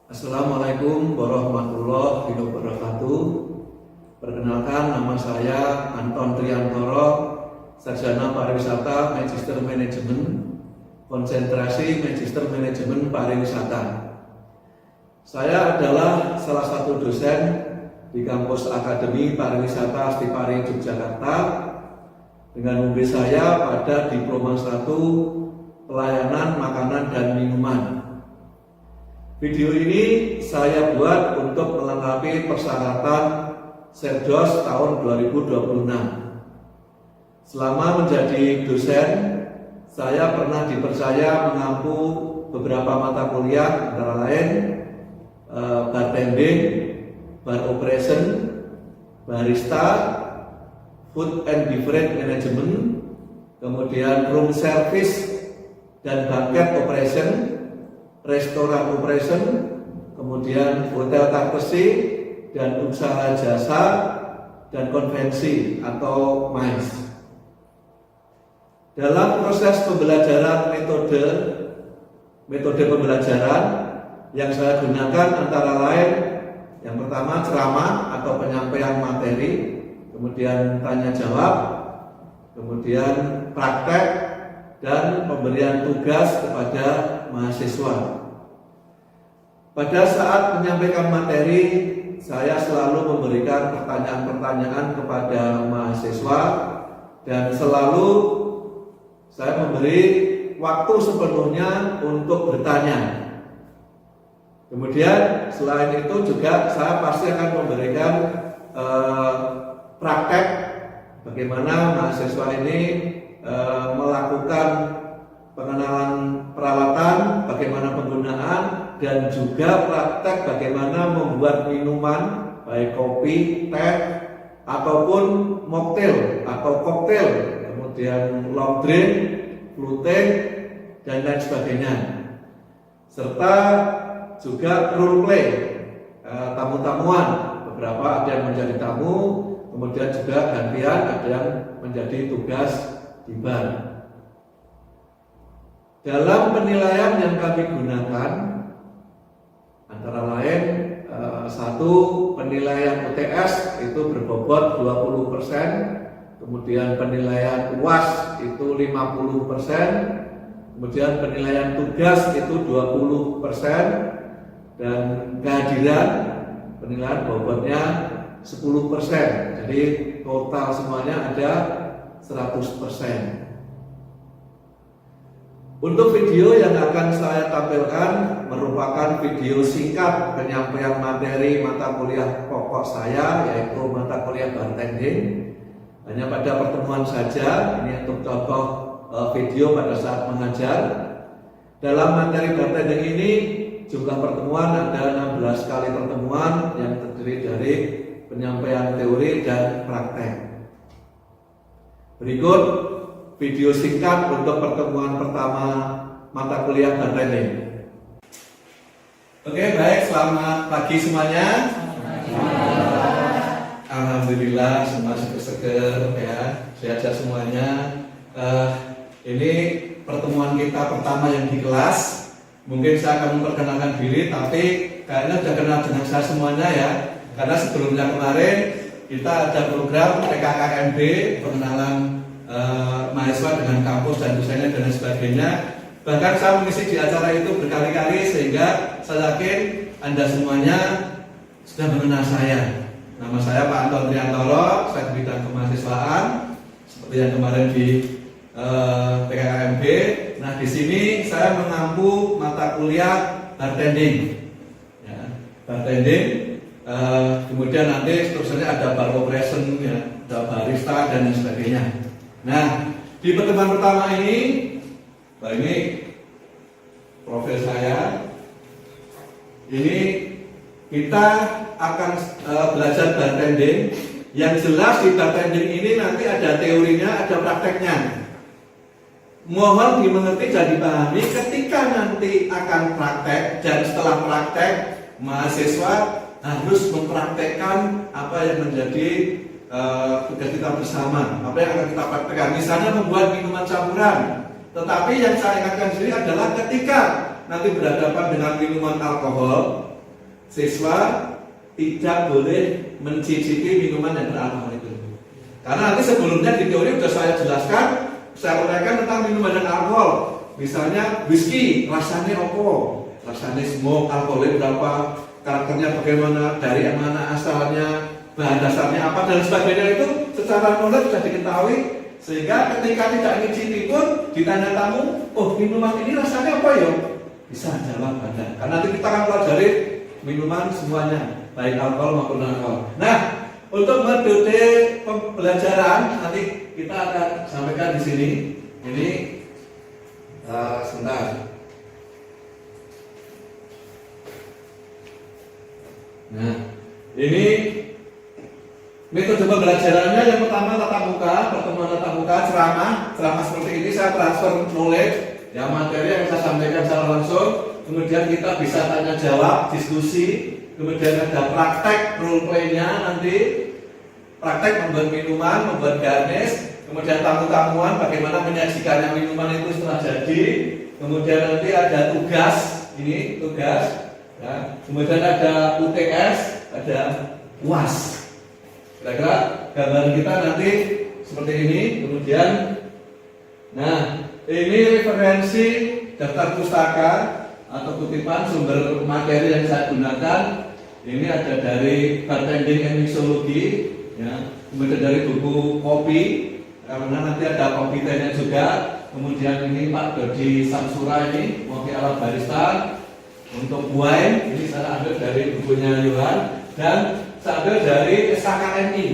Assalamualaikum warahmatullahi wabarakatuh. Perkenalkan, nama saya Anton Triantoro, Sarjana Pariwisata Magister Manajemen, konsentrasi Magister Manajemen Pariwisata. Saya adalah salah satu dosen di kampus Akademi Pariwisata Astipari Yogyakarta dengan UB saya pada Diploma 1 Pelayanan Makanan dan Minuman. Video ini saya buat untuk melengkapi persyaratan Serdos tahun 2026. Selama menjadi dosen, saya pernah dipercaya mengampu beberapa mata kuliah, antara lain bartending, bar operation, barista, food and beverage management, kemudian room service dan banquet operation, restoran operation, kemudian hotel courtesy, dan usaha jasa dan konvensi atau MICE. Dalam proses pembelajaran metode pembelajaran yang saya gunakan antara lain yang pertama ceramah atau penyampaian materi, kemudian tanya jawab, kemudian praktek, dan pemberian tugas kepada mahasiswa. Pada saat menyampaikan materi, saya selalu memberikan pertanyaan-pertanyaan kepada mahasiswa dan selalu saya memberi waktu sepenuhnya untuk bertanya. Kemudian selain itu juga saya pasti akan memberikan praktek bagaimana mahasiswa ini melakukan pengenalan peralatan, bagaimana penggunaan, dan juga praktek bagaimana membuat minuman baik kopi, teh, ataupun mocktail atau koktail, kemudian long drink, fluting, dan lain sebagainya. Serta juga role play, tamu-tamuan, beberapa ada yang menjadi tamu, kemudian juga gantian ada yang menjadi tugas di bar. Dalam penilaian yang kami gunakan antara lain satu, penilaian UTS itu berbobot 20%, kemudian penilaian UAS itu 50%, kemudian penilaian tugas itu 20%, dan kehadiran penilaian bobotnya 10%. Jadi total semuanya ada 100%. Untuk video yang akan saya tampilkan merupakan video singkat penyampaian materi mata kuliah pokok saya, yaitu mata kuliah bartending. Hanya pada pertemuan saja, ini untuk contoh video pada saat mengajar. Dalam materi bartending ini jumlah pertemuan ada 16 kali pertemuan yang terdiri dari penyampaian teori dan praktek. Berikut video singkat untuk pertemuan pertama mata kuliah bartending. Oke, baik, selamat pagi semuanya. Alhamdulillah semua seger-seger ya, sehat semuanya. Ini pertemuan kita pertama yang di kelas. Mungkin saya akan memperkenalkan diri, tapi kayaknya sudah kenal dengan saya semuanya ya. Karena sebelumnya kemarin kita ada program PKKMB, pengenalan mahasiswa dengan kampus dan dosennya dan sebagainya. Bahkan saya mengisi di acara itu berkali-kali sehingga saya yakin Anda semuanya sudah mengenal saya. Nama saya Pak Anton Triantoro, saya di bidang kemahasiswaan seperti yang kemarin di PKKMB. Nah, di sini saya mengampu mata kuliah bartending. Ya, bartending. Kemudian nanti seterusnya ada bar operation, ya, ada barista dan sebagainya. Nah, di pertemuan pertama ini profil saya. Ini kita akan belajar bartending. Yang jelas di bartending ini nanti ada teorinya, ada prakteknya. Mohon dimengerti dan dipahami ketika nanti akan praktek dan setelah praktek mahasiswa harus mempraktekkan apa yang menjadi tugas kita bersama, apa yang akan kita praktekkan. Misalnya membuat minuman campuran. Tetapi yang saya ingatkan di sini adalah ketika nanti berhadapan dengan minuman alkohol, siswa tidak boleh mencicipi minuman yang beralkohol itu. Karena nanti sebelumnya di teori sudah saya jelaskan, saya uraikan tentang minuman dan alkohol. Misalnya whisky, rasanya apa? Rasanya smoke, alkoholnya berapa, karakternya bagaimana, dari mana asalnya, bahan dasarnya apa, dan sebagainya. Itu secara knowledge sudah diketahui. Sehingga ketika tidak ngicipi pun ditanya tamu, oh minuman ini rasanya apa ya? Bisa jawab ada. Karena nanti kita akan pelajari minuman semuanya, baik alkohol maupun non-alkohol. Nah, untuk metode pembelajaran nanti kita akan sampaikan di sini. Ini sebentar. Nah, ini metode pembelajarannya yang pertama tatap muka, pertemuan tatap muka, ceramah seperti ini. Saya transfer knowledge, ya materi yang saya sampaikan secara langsung. Kemudian kita bisa tanya jawab, diskusi. Kemudian ada praktek role play-nya nanti, praktek membuat minuman, membuat garnish. Kemudian tamu-tamuan bagaimana menyajikannya minuman itu setelah jadi. Kemudian nanti ada tugas, ini tugas. Ya. Kemudian ada UTS, ada UAS. Kira-kira gambaran kita nanti seperti ini. Kemudian, nah ini referensi daftar pustaka atau kutipan sumber materi yang saya gunakan. Ini ada dari bartending and mixology, ya. Kemudian dari buku kopi, karena nanti ada kopi tehnya juga. Kemudian ini Pak Dodi Samsura, ini kopi ala barista. Untuk wine ini saya ambil dari bukunya Yohan, dan saya ambil dari SKKNI.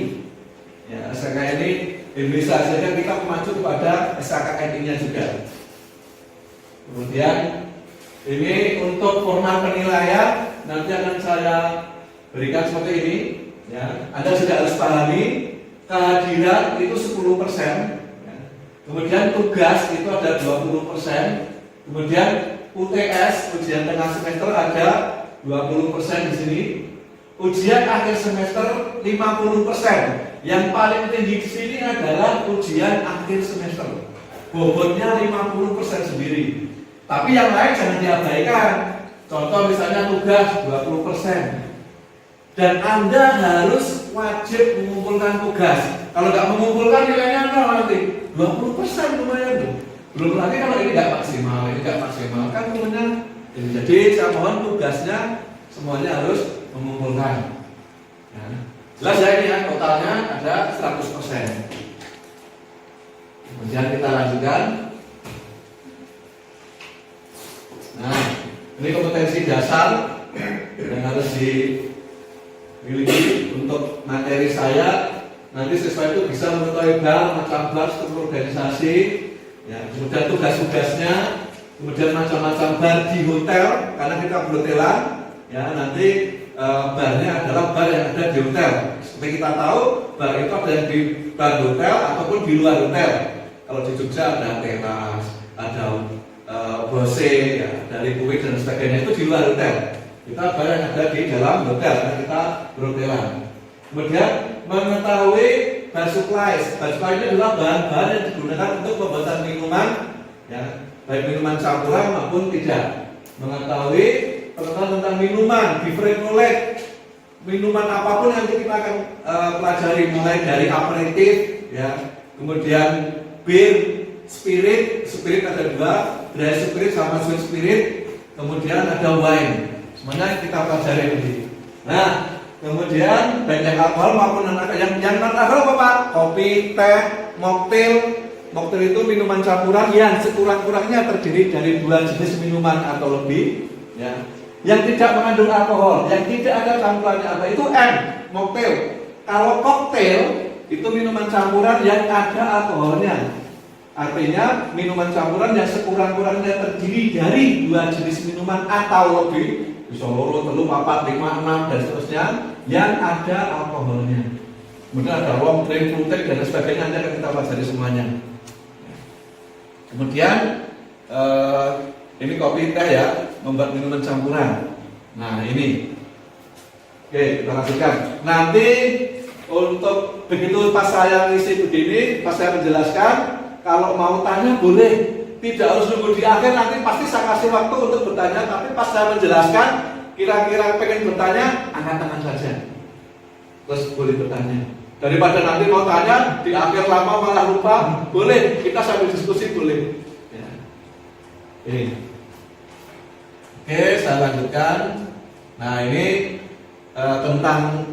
Ya, SKKNI Indonesia, sehingga kita mengacu kepada SKKNI-nya juga. Kemudian ini untuk format penilaian nanti akan saya berikan seperti ini. Ya, Anda sudah harus pahami kehadiran itu 10%. Ya. Kemudian tugas itu ada 20%. Kemudian UTS, ujian tengah semester, ada 20% di sini. Ujian akhir semester 50%. Yang paling tinggi di sini adalah ujian akhir semester. Bobotnya 50% sendiri. Tapi yang lain jangan diabaikan. Contoh misalnya tugas 20%. Dan Anda harus wajib mengumpulkan tugas. Kalau nggak mengumpulkan nilainya 0 nanti. 20% lumayan tuh. Belum lagi kalau ini nggak maksimal, kan semuanya. Jadi saya mohon tugasnya semuanya harus mengumpulkan. Ya. Jelas ya ini ya, totalnya ada 100%. Kemudian kita lanjutkan. Nah, ini kompetensi dasar yang harus dimiliki untuk materi saya. Nanti siswa itu bisa mengetahui macam struktur organisasi. Ya, kemudian tugas-tugasnya, kemudian macam-macam bar di hotel, karena kita berhotelan, ya nanti barnya adalah bar yang ada di hotel. Seperti kita tahu, bar itu ada yang di bar hotel ataupun di luar hotel. Kalau di Jogja ada teras, ada bose, ya, dari kuit dan sebagainya, itu di luar hotel. Kita bar yang ada di dalam hotel, karena kita berhotelan. Kemudian mengetahui bar supplies. Bar supply ini adalah bahan-bahan yang digunakan untuk pembuatan minuman, ya, baik minuman campuran maupun tidak. Mengetahui pengetahuan tentang minuman, different knowledge. Minuman apapun nanti kita akan pelajari, mulai dari aperitif, ya, kemudian bir, spirit ada dua, dry spirit sama sweet spirit, kemudian ada wine. Semuanya kita pelajari nanti. Nah, kemudian baik yang alkohol maupun non-alkohol. Yang non-alkohol apa Pak? Kopi, teh, mocktail. Mocktail itu minuman campuran yang sekurang-kurangnya terdiri dari 2 jenis minuman atau lebih. Ya. Yang tidak mengandung alkohol, yang tidak ada campurannya apa? Itu M, mocktail. Kalau cocktail itu minuman campuran yang ada alkoholnya. Artinya minuman campuran yang sekurang-kurangnya terdiri dari 2 jenis minuman atau lebih. Bisa loro, telu, 4, 5, 6 dan seterusnya yang ada alkoholnya. Kemudian ada rum, drink, fruitek dan sebagainya, nanti akan kita pelajari semuanya. Kemudian ini kopi teh ya, membuat minuman campuran. Nah ini, oke kita lanjutkan. Nanti untuk begitu pas saya ngisi begini, pas saya menjelaskan, kalau mau tanya boleh. Tidak harus nunggu di akhir, nanti pasti saya kasih waktu untuk bertanya. Tapi pas saya menjelaskan, kira-kira pengen bertanya, angkat tangan saja. Terus boleh bertanya. Daripada nanti mau tanya, di akhir lama malah lupa, boleh, kita sambil diskusi boleh. Ya. Oke, saya lanjutkan. Nah ini tentang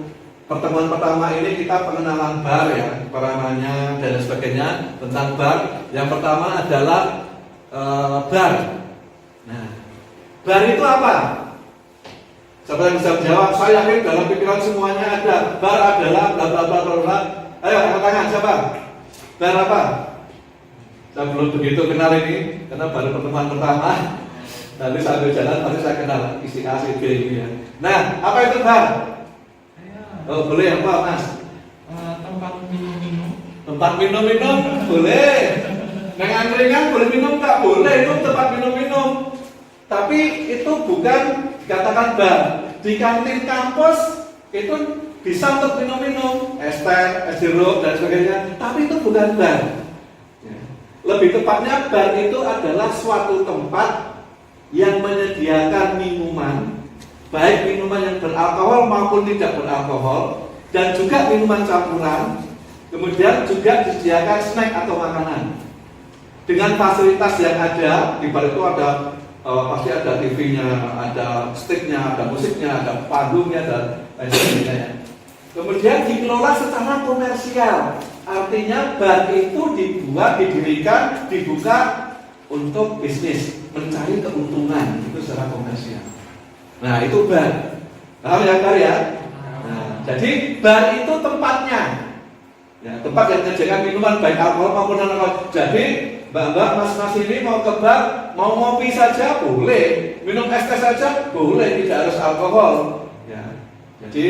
pertemuan pertama ini kita pengenalan bar ya, peranannya dan sebagainya tentang bar. Yang pertama adalah bar. Nah, bar itu apa? Siapa yang bisa menjawab? Saya yakin dalam pikiran semuanya ada. Bar adalah bla bla bla bla bla. Ayo angkat tangan siapa? Bar apa? Saya belum begitu kenal ini karena baru pertemuan pertama. Nanti sambil jalan pasti saya kenal isi A, isi B ini ya. Nah, apa itu bar? Oh boleh apa mas? Tempat minum-minum. Tempat minum-minum boleh. Neng angkringan boleh minum nggak? Boleh, itu tempat minum-minum. Tapi itu bukan dikatakan bar. Di kantin kampus itu bisa untuk minum-minum, es teh, es jeruk dan sebagainya. Tapi itu bukan bar. Lebih tepatnya bar itu adalah suatu tempat yang menyediakan minuman, baik minuman yang beralkohol maupun tidak beralkohol, dan juga minuman campuran. Kemudian juga disediakan snack atau makanan dengan fasilitas yang ada. Di bar itu ada pasti ada TV-nya, ada sticknya, ada musiknya, ada panggungnya dan lain sebagainya. Kemudian dikelola secara komersial, artinya bar itu didirikan, dibuka untuk bisnis, mencari keuntungan itu secara komersial. Nah itu bar, paham ya bar ya? Nah, jadi bar itu tempatnya, ya, tempat yang menyediakan minuman baik alkohol maupun non alkohol. Jadi mbak-mbak, mas-mas ini mau ke bar, mau ngopi saja boleh, minum es teh saja boleh, tidak harus alkohol. Ya, jadi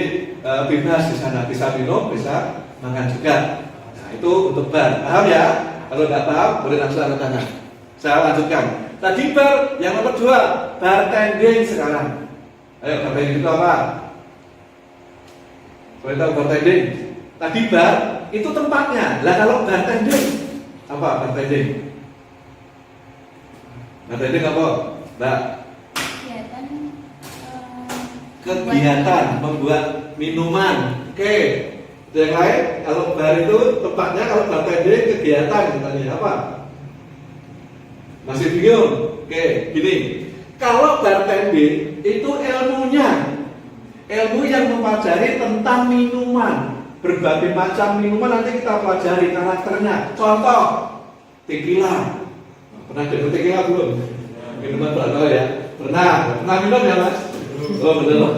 bebas di sana, bisa minum, bisa makan juga. Nah itu untuk bar, paham ya? Kalau nggak paham boleh langsung angkat tangan. Saya lanjutkan. Tadi bar, yang nomor 2, bartending sekarang. Ayo, bartending itu apa? Boleh tahu bartending? Tadi bar, itu tempatnya. Lah kalau bartending, apa bartending? Bartending apa? Mbak? Kegiatan membuat minuman. Oke. Yang lain, kalau bar itu tempatnya, kalau bartending kegiatan katanya apa? Masih bingung? Oke, gini. Kalau bartending itu ilmu yang mempelajari tentang minuman, berbagai macam minuman nanti kita pelajari karakternya. Contoh, tequila. Pernah dengar tequila belum? Minuman beralkohol ya? Pernah minum ya mas? Oh benar.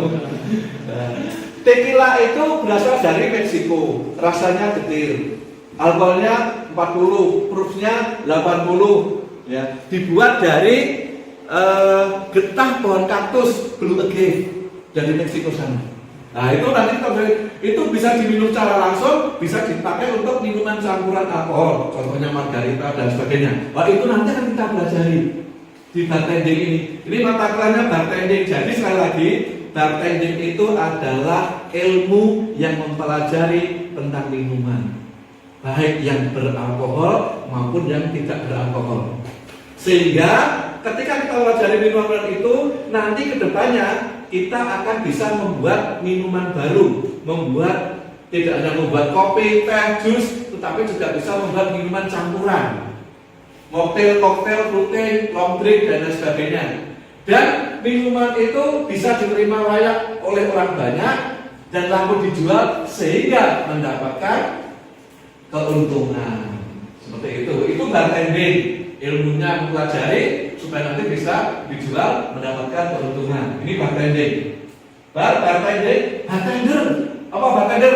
Tequila itu berasal dari Meksiko, rasanya getir, alkoholnya 40, proofnya 80. Ya, dibuat dari getah pohon kaktus Blue Agave dari Meksiko sana. Nah itu nanti itu bisa diminum secara langsung, bisa dipakai untuk minuman campuran alkohol, contohnya margarita dan sebagainya. Wah itu nanti akan kita pelajari di bartending ini. Ini mata kuliahnya bartending. Jadi sekali lagi bartending itu adalah ilmu yang mempelajari tentang minuman, baik yang beralkohol maupun yang tidak beralkohol. Sehingga ketika kita pelajari minuman itu, nanti kedepannya kita akan bisa membuat minuman baru, tidak hanya membuat kopi, teh, jus, tetapi juga bisa membuat minuman campuran, koktail, fruity, long drink dan lain sebagainya. Dan minuman itu bisa diterima layak oleh orang banyak dan laku dijual sehingga mendapatkan keuntungan. Seperti itu. Itu bartending. Ilmunya mempelajari supaya nanti bisa dijual mendapatkan keuntungan. Ini bartending. Bartending, bartender. Apa bartender?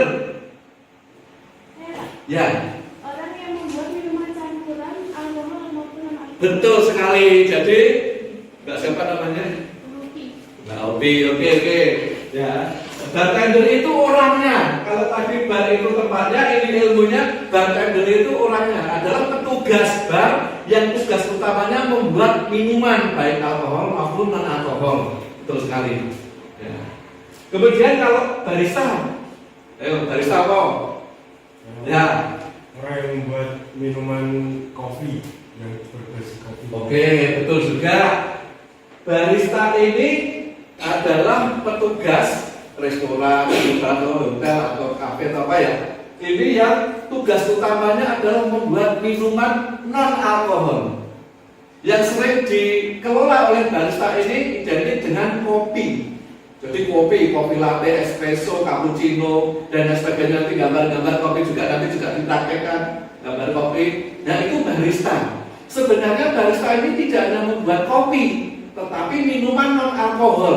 Ya. Orang yang membuat minuman campuran alkohol maupun non-alkohol. Betul sekali. Jadi nggak siapa namanya? Nah, oke. Ya. Bartender itu orangnya. Kalau tadi bar itu tempatnya, ini ilmunya. Bartender itu orangnya adalah petugas bar yang tugas utamanya membuat minuman baik alkohol maupun non alkohol. Betul sekali. Ya. Kemudian kalau barista, barista apa? Ya. Orang yang membuat minuman kopi yang berbasis kopi. Oke, betul juga. Barista ini adalah petugas restoran, atau hotel, atau kafe atau apa ya. Ini yang tugas utamanya adalah membuat minuman non alkohol. Yang sering dikelola oleh barista ini identik dengan kopi. Jadi kopi latte, espresso, cappuccino, dan lain sebagainya. Nanti gambar-gambar kopi juga nanti juga dipraktekkan gambar kopi. Nah itu barista. Sebenarnya barista ini tidak hanya membuat kopi, tetapi minuman non alkohol.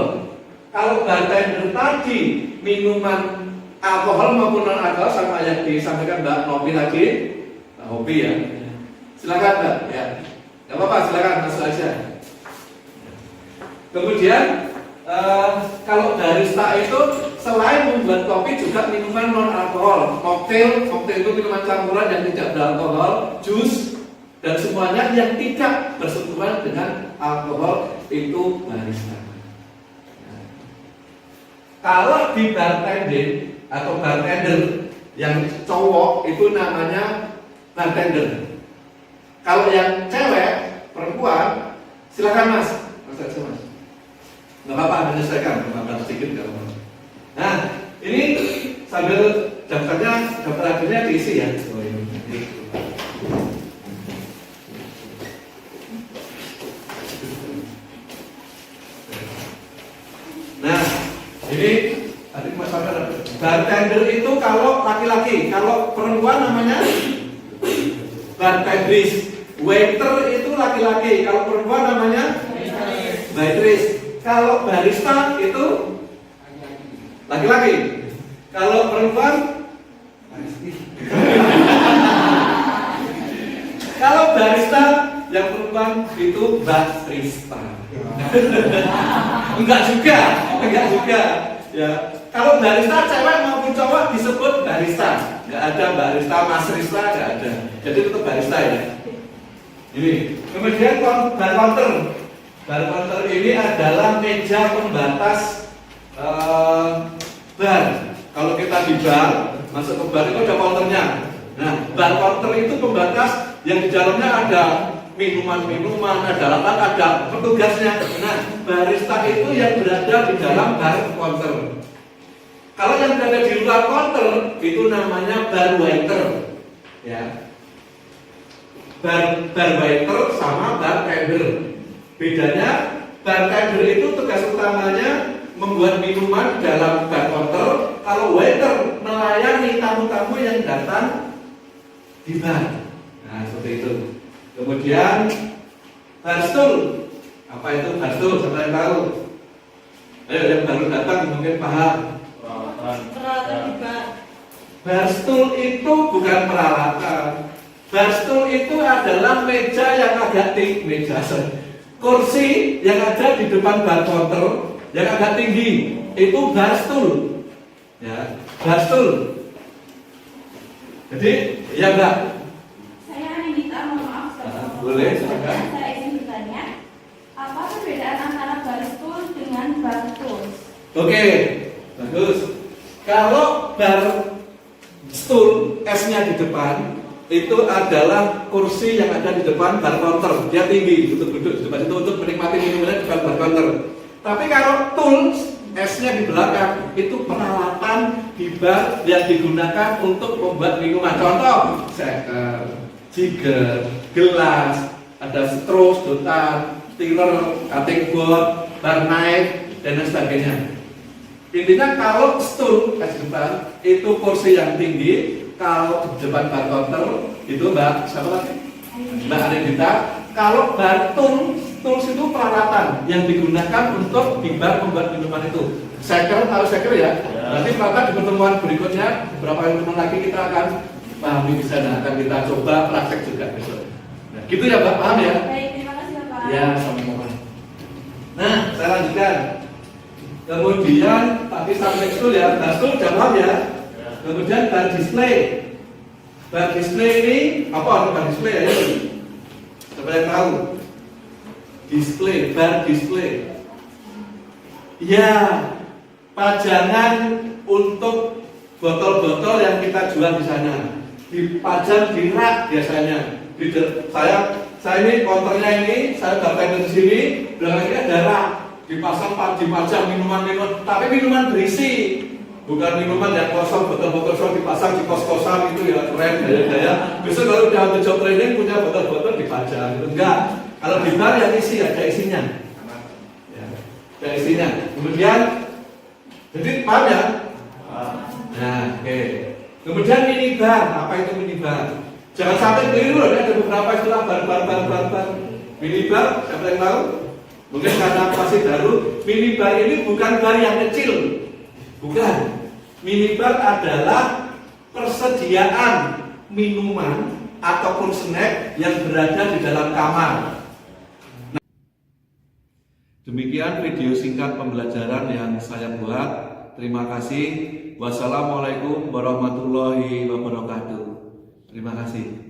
Kalau bartender tadi minuman alkohol maupun non alkohol sama yang disampaikan Mbak Nopi tadi, Mbak Hobi ya. Silakan Mbak ya. Gak apa-apa, silakan masuk aja. Kemudian kalau barista itu selain membuat kopi juga minuman non alkohol, koktail itu minuman campuran yang tidak beralkohol, jus dan semuanya yang tidak bersentuhan dengan alkohol itu barista. Nah, kalau di bartending atau bartender yang cowok itu namanya bartender. Kalau yang cewek, perempuan, silakan mas, mas aja mas. Nggak apa-apa, menyesuaikan, tambah sedikit kalau mau. Nah, ini sambil daftarnya, daftar akhirnya diisi ya. Oh, ini. Nah, ini tadi mas bartender itu kalau laki-laki, kalau perempuan namanya bartendris. Waiter itu laki-laki, kalau perempuan namanya waitress. Kalau barista itu laki-laki. Kalau perempuan kalau barista yang perempuan itu barista. Enggak juga. Ya. Kalau barista cewek maupun cowok disebut barista. Enggak ada barista, masrista enggak ada. Jadi itu barista ya. Ini. Kemudian bar counter. Bar counter ini adalah meja pembatas bar. Kalau kita di bar, masuk ke bar itu ada counternya. Nah, bar counter itu pembatas yang di dalamnya ada minuman-minuman, ada lapan, ada petugasnya. Nah, barista itu yang berada di dalam bar counter. Kalau yang berada di luar counter itu namanya bar waiter. Ya. Bar waiter sama bartender. Bedanya bartender itu tugas utamanya membuat minuman dalam bar counter. Kalau waiter melayani tamu-tamu yang datang di bar. Nah seperti itu. Kemudian barstool. Apa itu barstool? Siapa yang tahu? Ayo yang baru datang mungkin paham. Peralatan di bar. Barstool itu bukan peralatan. Barstool itu adalah meja yang agak tinggi, kursi yang ada di depan bar counter yang agak tinggi, itu barstool. Ya, barstool. Jadi, ya Mbak. Saya Anindita, mohon maaf. Boleh, silakan. Saya ingin bertanya, apa perbedaan antara barstool dengan barstool? Oke, bagus. Kalau barstool S-nya di depan, itu adalah kursi yang ada di depan bar counter. Dia tinggi, duduk di depan itu untuk menikmati minumannya di depan bar counter. Tapi kalau tools S-nya di belakang, itu peralatan di bar yang digunakan untuk membuat minuman. Contoh, shaker, jigger, gelas, ada straw, sedotan, stirrer, cutting board, bar knife, dan lain sebagainya. Intinya kalau stool di depan itu kursi yang tinggi. Kalau di depan bar counter itu Mbak siapa lagi? Mbak Anindita. Kalau bar tools itu peralatan yang digunakan untuk di bar membuat minuman itu. Shaker, tahu shaker ya? Nanti maka di pertemuan berikutnya beberapa pertemuan lagi kita akan pahami di sana, akan kita coba praktek juga besok. Nah, gitu ya Mbak, paham ya? Baik, terima kasih Bapak. Ya, sama-sama. Nah, saya lanjutkan. Kemudian tadi sampai stool ya, stool udah paham ya? Kemudian bar display. Bar display ini apa bar display ya? Siapa yang tahu? Display, bar display. Ya, pajangan untuk botol-botol yang kita jual di sana. Dipajang di rak biasanya. Saya ini konternya ini, saya bartender di sini, belakangnya ada rak. dipajang minuman-minuman, tapi minuman berisi, bukan minuman yang kosong, botol-botol kosong dipasang di kos-kosan itu ya keren gaya-gaya. Besok kalau udah untuk job training punya botol-botol dipajang, itu enggak. Kalau di bar yang isi ada isinya, ya, ada isinya. Kemudian, jadi paham ya? Nah, oke. Kemudian minibar, apa itu minibar? Jangan sampai keliru, ada beberapa istilah bar. Minibar, siapa yang tahu? Mungkin karena masih baru. Minibar ini bukan bar yang kecil, bukan. Minibar adalah persediaan minuman ataupun snack yang berada di dalam kamar. Demikian video singkat pembelajaran yang saya buat. Terima kasih. Wassalamualaikum warahmatullahi wabarakatuh. Terima kasih.